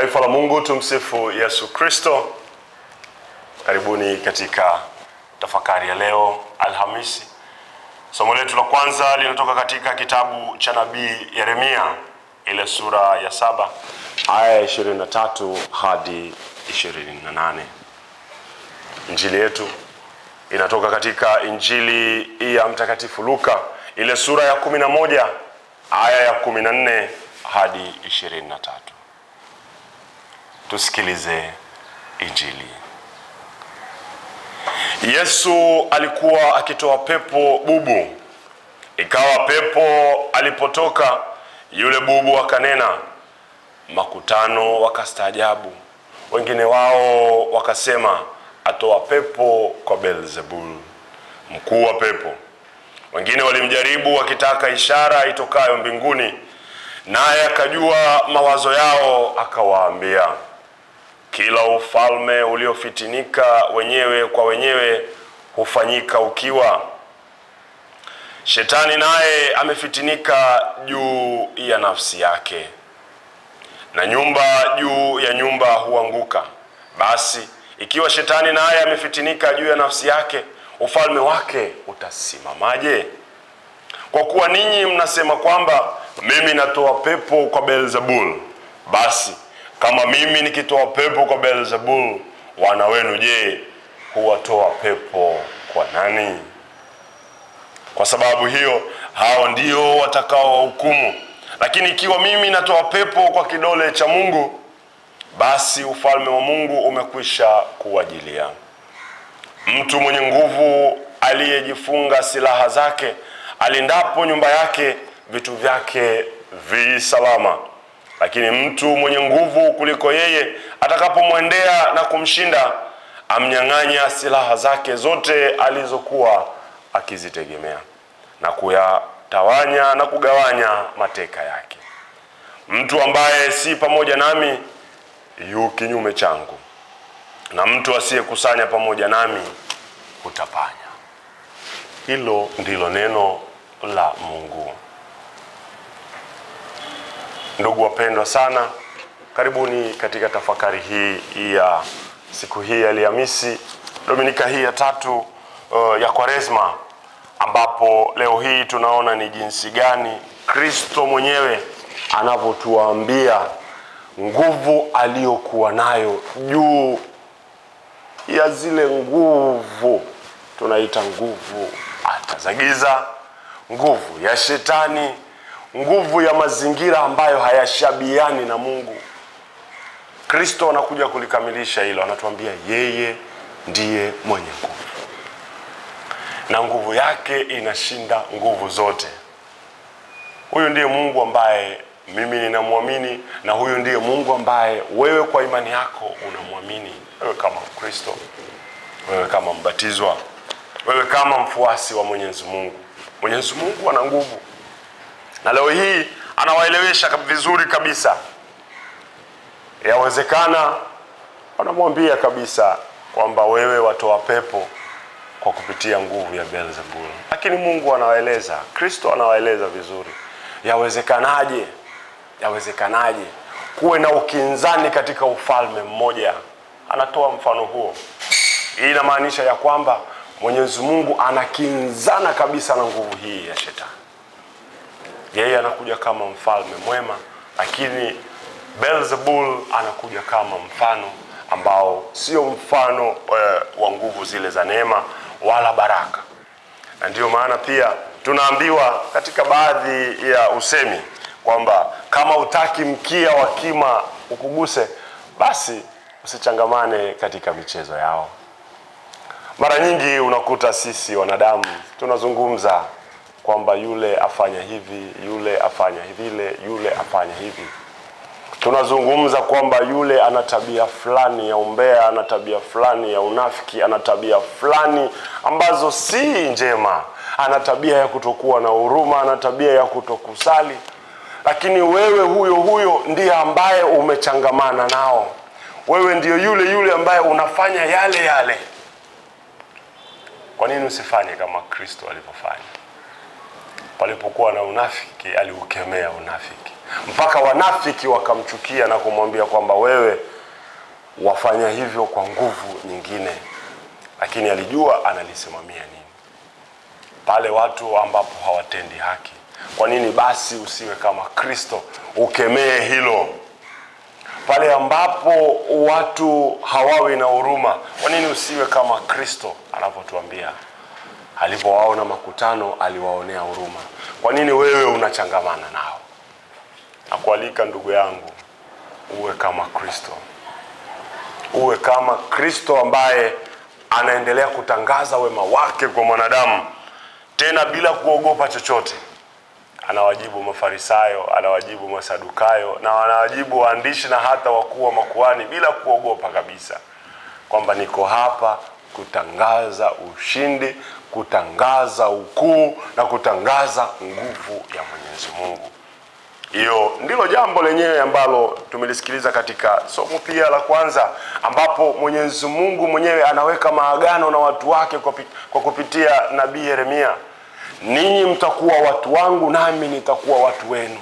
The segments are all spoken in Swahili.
Taifa la Mungu, tumsifu Yesu Kristo. Karibuni katika tafakari ya leo Alhamisi. Somo letu la kwanza linatoka katika kitabu cha nabii Yeremia, ile sura ya 7 aya ya 23 hadi 28. Injili yetu inatoka katika Injili ya Mtakatifu Luka, ile sura ya 11 aya ya 14 hadi 23. Tusikilize Injili. Yesu alikuwa akitoa pepo bubu. Ikawa pepo alipotoka, yule bubu akanena. Makutano wakastaajabu. Wengine wao wakasema, atoa pepo kwa Beelzebul, mkuu wa pepo. Wengine walimjaribu wakitaka ishara itokayo mbinguni, naye akajua mawazo yao, akawaambia, kila ufalme uliofitinika wenyewe kwa wenyewe hufanyika ukiwa. Shetani naye amefitinika juu ya nafsi yake, na nyumba juu ya nyumba huanguka. Basi ikiwa shetani naye amefitinika juu ya nafsi yake, ufalme wake utasimamaje? Kwa kuwa ninyi mnasema kwamba mimi natoa pepo kwa Beelzebul, basi kama mimi nikitoa pepo kwa Beelzebul, wana wenu je, huwatoa pepo kwa nani? Kwa sababu hiyo hao ndio watakao hukumu. Lakini ikiwa mimi natoa pepo kwa kidole cha Mungu, basi ufalme wa Mungu umekwisha kuwajilia. Mtu mwenye nguvu aliyejifunga silaha zake, alindapo nyumba yake, vitu vyake vi salama. Lakini mtu mwenye nguvu kuliko yeye atakapomwendea na kumshinda, amnyang'anya silaha zake zote alizokuwa akizitegemea, na kuyatawanya na kugawanya mateka yake. Mtu ambaye si pamoja nami yu kinyume changu, na mtu asiyekusanya pamoja nami hutapanya. Hilo ndilo neno la Mungu. Ndugu wapendwa sana, karibuni katika tafakari hii ya siku hii ya Alhamisi, Dominika hii ya 3 ya Kwaresma, ambapo leo hii tunaona ni jinsi gani Kristo mwenyewe anavyotuambia nguvu aliyokuwa nayo juu ya zile nguvu tunaita nguvu hata za giza, nguvu ya shetani, nguvu ya mazingira ambayo hayashabiani na Mungu. Kristo anakuja kulikamilisha hilo, anatuambia yeye ndiye mwenye nguvu, na nguvu yake inashinda nguvu zote. Huyu ndiye Mungu ambaye mimi ninamwamini, na huyu ndiye Mungu ambaye wewe kwa imani yako unamwamini. Wewe kama Mkristo, wewe kama mbatizwa, wewe kama mfuasi wa Mwenyezi Mungu. Mwenyezi Mungu ana nguvu, na leo hii anawaelewesha vizuri kabisa. Yawezekana anamwambia kabisa kwamba wewe watoa pepo kwa kupitia nguvu ya Beelzebul. Lakini Mungu anawaeleza, Kristo anawaeleza vizuri. Yawezekanaje kuwe na ukinzani katika ufalme mmoja? Anatoa mfano huo. Hii inamaanisha ya kwamba Mwenyezi Mungu anakinzana kabisa na nguvu hii ya shetani. Yeye anakuja kama mfalme mwema, lakini Beelzebul anakuja kama mfano ambao sio mfano wa nguvu zile za neema wala baraka. Na ndio maana pia tunaambiwa katika baadhi ya usemi kwamba kama utaki mkia wa kima ukuguse, basi usichangamane katika michezo yao. Mara nyingi unakuta sisi wanadamu tunazungumza kwamba yule afanya hivi, yule afanya vile, yule afanya hivi. Tunazungumza kwamba yule ana tabia fulani ya umbea, ana tabia fulani ya unafiki, ana tabia fulani ambazo si njema, ana tabia ya kutokuwa na huruma, ana tabia ya kutokusali. Lakini wewe huyo ndiye ambaye umechangamana nao. Wewe ndiyo yule ambaye unafanya yale. Kwa nini usifanye kama Kristo alivyofanya? Palipokuwa na unafiki aliukemea unafiki. mpaka wanafiki wakamchukia na kumwambia kwamba wewe wafanya hivyo kwa nguvu nyingine. Lakini alijua analisimamia nini. Pale watu ambapo hawatendi haki, kwa nini basi usiwe kama Kristo, ukemee hilo? Pale ambapo watu hawawi na huruma, kwa nini usiwe kama Kristo anapotuambia alipowaona makutano aliwaonea huruma? Kwa nini wewe unachangamana nao? Nakualika ndugu yangu, uwe kama Kristo. Uwe kama Kristo ambaye anaendelea kutangaza wema wake kwa mwanadamu, tena bila kuogopa chochote. Anawajibu Mafarisayo, anawajibu Masadukayo, na anawajibu waandishi na hata wakuu wa makuhani bila kuogopa kabisa, kwamba niko hapa kutangaza ushindi, kutangaza ukuu na kutangaza nguvu ya Mwenyezi Mungu. Hiyo ndilo jambo lenyewe ambalo tumelisikiliza katika somo pia la kwanza, ambapo Mwenyezi Mungu mwenyewe anaweka maagano na watu wake kwa kupitia nabii Yeremia. Ninyi mtakuwa watu wangu nami nitakuwa watu wenu.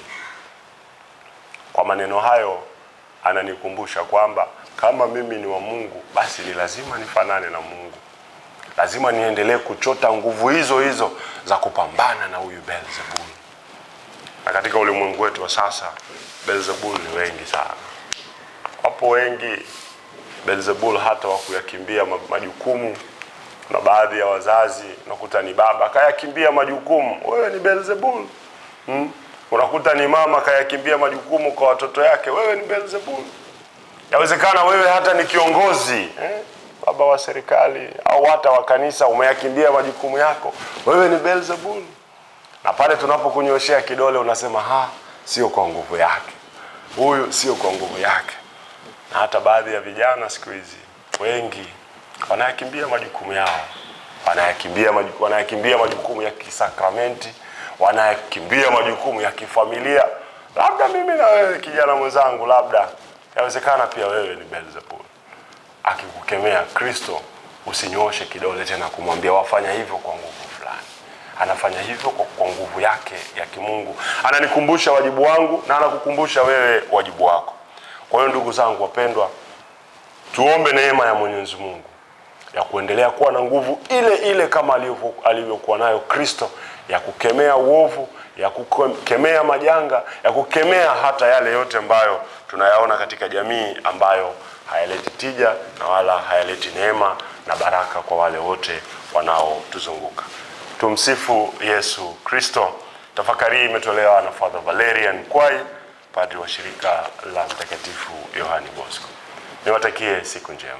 Kwa maneno hayo ananikumbusha kwamba kama mimi ni wa Mungu, basi ni lazima nifanane na Mungu. Lazima niendelee kuchota nguvu hizo hizo za kupambana na huyu Beelzebul. Na katika ulimwengu wetu wa sasa, Beelzebul ni wengi sana. Wapo wengi Beelzebul hata wa kuyakimbia majukumu. Na baadhi ya wazazi unakuta ni baba kayakimbia majukumu, wewe ni Beelzebul. Unakuta ni mama kayakimbia majukumu kwa watoto yake, wewe ni Beelzebul. Yawezekana wewe hata ni kiongozi, baba wa serikali au hata wa kanisa, umeyakimbia majukumu yako, wewe ni Beelzebul. Na pale tunapokunyoshea kidole unasema sio kwa nguvu yake, huyu sio kwa nguvu yake. Na hata baadhi ya vijana siku hizi wengi wanayakimbia majukumu yao, wanayakimbia majukumu ya kisakramenti, wanayakimbia majukumu ya kifamilia. Labda mimi na wewe kijana mwenzangu, labda yawezekana pia wewe ni Beelzebul. Akikukemea Kristo, usinyoshe kidole tena kumwambia wafanya hivyo kwa nguvu fulani. Anafanya hivyo kwa nguvu yake ya kimungu. Ananikumbusha wajibu wangu na anakukumbusha wewe wajibu wako. Kwa hiyo ndugu zangu wapendwa, tuombe neema ya Mwenyezi Mungu ya kuendelea kuwa na nguvu ile ile kama alivyokuwa nayo Kristo, ya kukemea uovu, ya kukemea majanga, ya kukemea hata yale yote ambayo tunayaona katika jamii ambayo hayaleti tija na wala hayaleti neema na baraka kwa wale wote wanaotuzunguka. Tumsifu Yesu Kristo. Tafakari imetolewa na Father Valerian Kwai, padri wa shirika la Mtakatifu Yohani Bosco. Niwatakie siku njema.